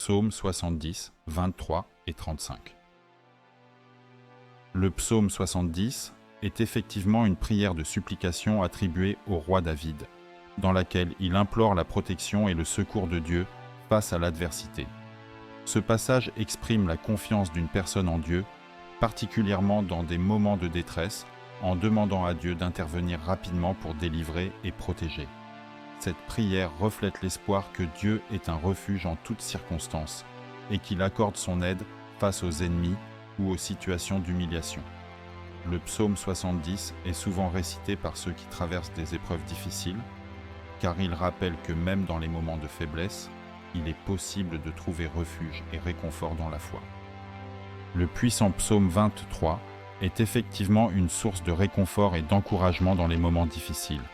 Psaume 70, 23 et 35. Le psaume 70 est effectivement une prière de supplication attribuée au roi David, dans laquelle il implore la protection et le secours de Dieu face à l'adversité. Ce passage exprime la confiance d'une personne en Dieu, particulièrement dans des moments de détresse, en demandant à Dieu d'intervenir rapidement pour délivrer et protéger. Cette prière reflète l'espoir que Dieu est un refuge en toutes circonstances et qu'il accorde son aide face aux ennemis ou aux situations d'humiliation. Le psaume 70 est souvent récité par ceux qui traversent des épreuves difficiles, car il rappelle que même dans les moments de faiblesse, il est possible de trouver refuge et réconfort dans la foi. Le puissant psaume 23 est effectivement une source de réconfort et d'encouragement dans les moments difficiles.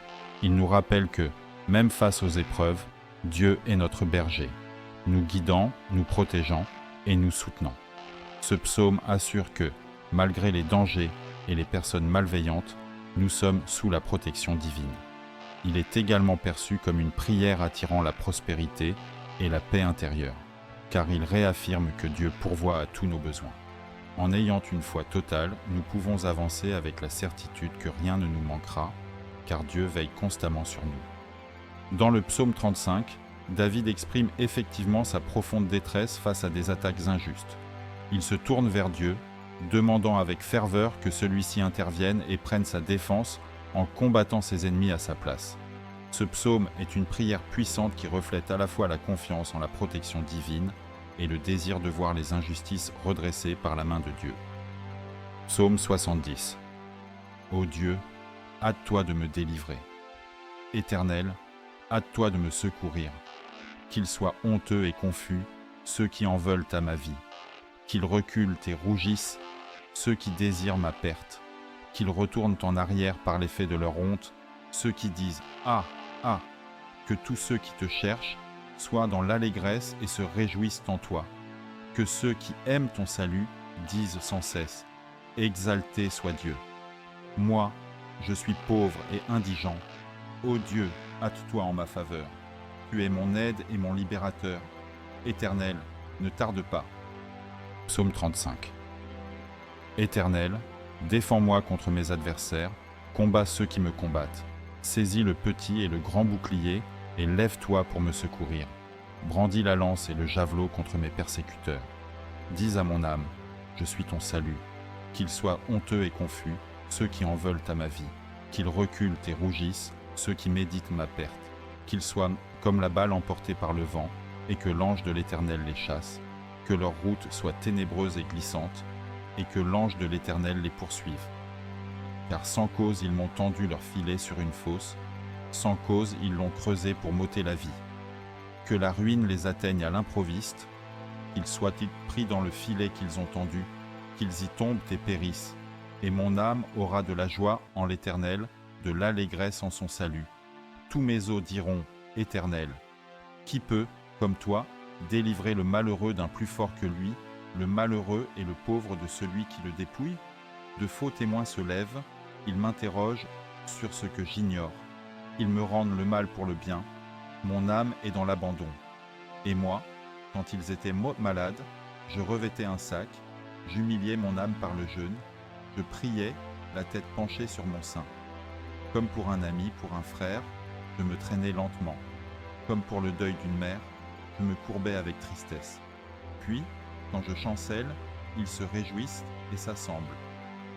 Il nous rappelle que, même face aux épreuves, Dieu est notre berger, nous guidant, nous protégeant et nous soutenant. Ce psaume assure que, malgré les dangers et les personnes malveillantes, nous sommes sous la protection divine. Il est également perçu comme une prière attirant la prospérité et la paix intérieure, car il réaffirme que Dieu pourvoit à tous nos besoins. En ayant une foi totale, nous pouvons avancer avec la certitude que rien ne nous manquera, car Dieu veille constamment sur nous. Dans le psaume 35, David exprime effectivement sa profonde détresse face à des attaques injustes. Il se tourne vers Dieu, demandant avec ferveur que celui-ci intervienne et prenne sa défense en combattant ses ennemis à sa place. Ce psaume est une prière puissante qui reflète à la fois la confiance en la protection divine et le désir de voir les injustices redressées par la main de Dieu. Psaume 70. Ô Dieu, hâte-toi de me délivrer. Éternel, hâte-toi de me secourir. Qu'ils soient honteux et confus ceux qui en veulent à ma vie. Qu'ils reculent et rougissent ceux qui désirent ma perte. Qu'ils retournent en arrière par l'effet de leur honte ceux qui disent « Ah, ah !» Que tous ceux qui te cherchent soient dans l'allégresse et se réjouissent en toi. Que ceux qui aiment ton salut disent sans cesse « Exalté soit Dieu !» Moi, je suis pauvre et indigent. Ô Dieu, hâte-toi en ma faveur. Tu es mon aide et mon libérateur. Éternel, ne tarde pas. Psaume 35. Éternel, défends-moi contre mes adversaires, combats ceux qui me combattent. Saisis le petit et le grand bouclier et lève-toi pour me secourir. Brandis la lance et le javelot contre mes persécuteurs. Dis à mon âme, je suis ton salut. Qu'ils soient honteux et confus, ceux qui en veulent à ma vie. Qu'ils reculent et rougissent, ceux qui méditent ma perte. Qu'ils soient comme la balle emportée par le vent, et que l'ange de l'Éternel les chasse. Que leur route soit ténébreuse et glissante, et que l'ange de l'Éternel les poursuive. Car sans cause ils m'ont tendu leur filet sur une fosse, sans cause ils l'ont creusé pour m'ôter la vie. Que la ruine les atteigne à l'improviste, qu'ils soient pris dans le filet qu'ils ont tendu, qu'ils y tombent et périssent. Et mon âme aura de la joie en l'Éternel, de l'allégresse en son salut. Tous mes os diront, Éternel, qui peut, comme toi, délivrer le malheureux d'un plus fort que lui, le malheureux et le pauvre de celui qui le dépouille? De faux témoins se lèvent, ils m'interrogent sur ce que j'ignore. Ils me rendent le mal pour le bien, mon âme est dans l'abandon. Et moi, quand ils étaient malades, je revêtais un sac, j'humiliais mon âme par le jeûne, je priais, la tête penchée sur mon sein. Comme pour un ami, pour un frère, je me traînais lentement. Comme pour le deuil d'une mère, je me courbais avec tristesse. Puis, quand je chancelle, ils se réjouissent et s'assemblent.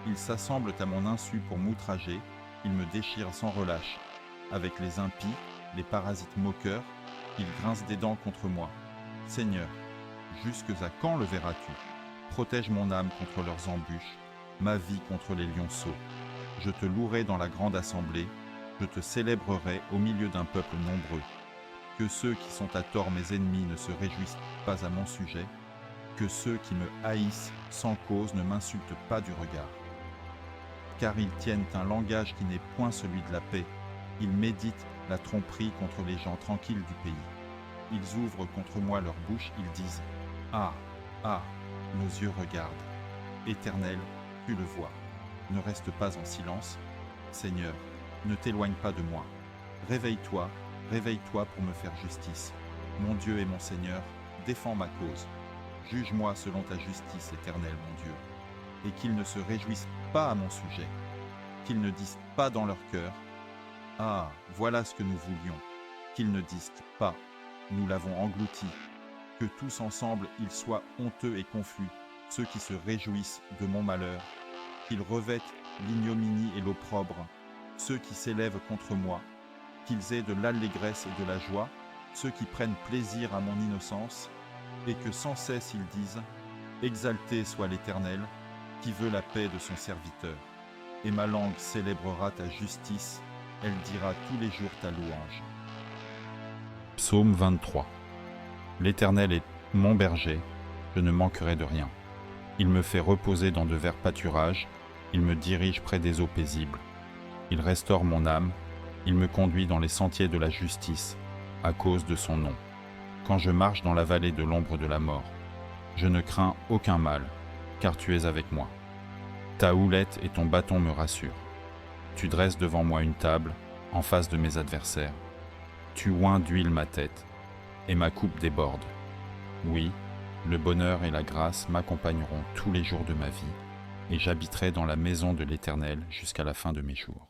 Ils s'assemblent à mon insu pour m'outrager, ils me déchirent sans relâche. Avec les impies, les parasites moqueurs, ils grincent des dents contre moi. Seigneur, jusque à quand le verras-tu? Protège mon âme contre leurs embûches, ma vie contre les lionceaux. Je te louerai dans la grande assemblée, je te célébrerai au milieu d'un peuple nombreux. Que ceux qui sont à tort mes ennemis ne se réjouissent pas à mon sujet, que ceux qui me haïssent sans cause ne m'insultent pas du regard. Car ils tiennent un langage qui n'est point celui de la paix, ils méditent la tromperie contre les gens tranquilles du pays. Ils ouvrent contre moi leur bouche, ils disent « Ah, ah, nos yeux regardent. Éternel, tu le vois. Ne reste pas en silence. Seigneur, ne t'éloigne pas de moi. Réveille-toi, réveille-toi pour me faire justice. Mon Dieu et mon Seigneur, défends ma cause. Juge-moi selon ta justice éternelle, mon Dieu, et qu'ils ne se réjouissent pas à mon sujet, qu'ils ne disent pas dans leur cœur, « Ah, voilà ce que nous voulions », qu'ils ne disent pas, « Nous l'avons englouti », que tous ensemble ils soient honteux et confus, ceux qui se réjouissent de mon malheur, qu'ils revêtent l'ignominie et l'opprobre, ceux qui s'élèvent contre moi, qu'ils aient de l'allégresse et de la joie, ceux qui prennent plaisir à mon innocence, et que sans cesse ils disent « Exalté soit l'Éternel, qui veut la paix de son serviteur. Et ma langue célébrera ta justice, elle dira tous les jours ta louange. » Psaume 23. L'Éternel est mon berger, je ne manquerai de rien. Il me fait reposer dans de verts pâturages, il me dirige près des eaux paisibles. Il restaure mon âme, il me conduit dans les sentiers de la justice, à cause de son nom. Quand je marche dans la vallée de l'ombre de la mort, je ne crains aucun mal, car tu es avec moi. Ta houlette et ton bâton me rassurent. Tu dresses devant moi une table, en face de mes adversaires. Tu oins d'huile ma tête, et ma coupe déborde. Oui, le bonheur et la grâce m'accompagneront tous les jours de ma vie, et j'habiterai dans la maison de l'Éternel jusqu'à la fin de mes jours.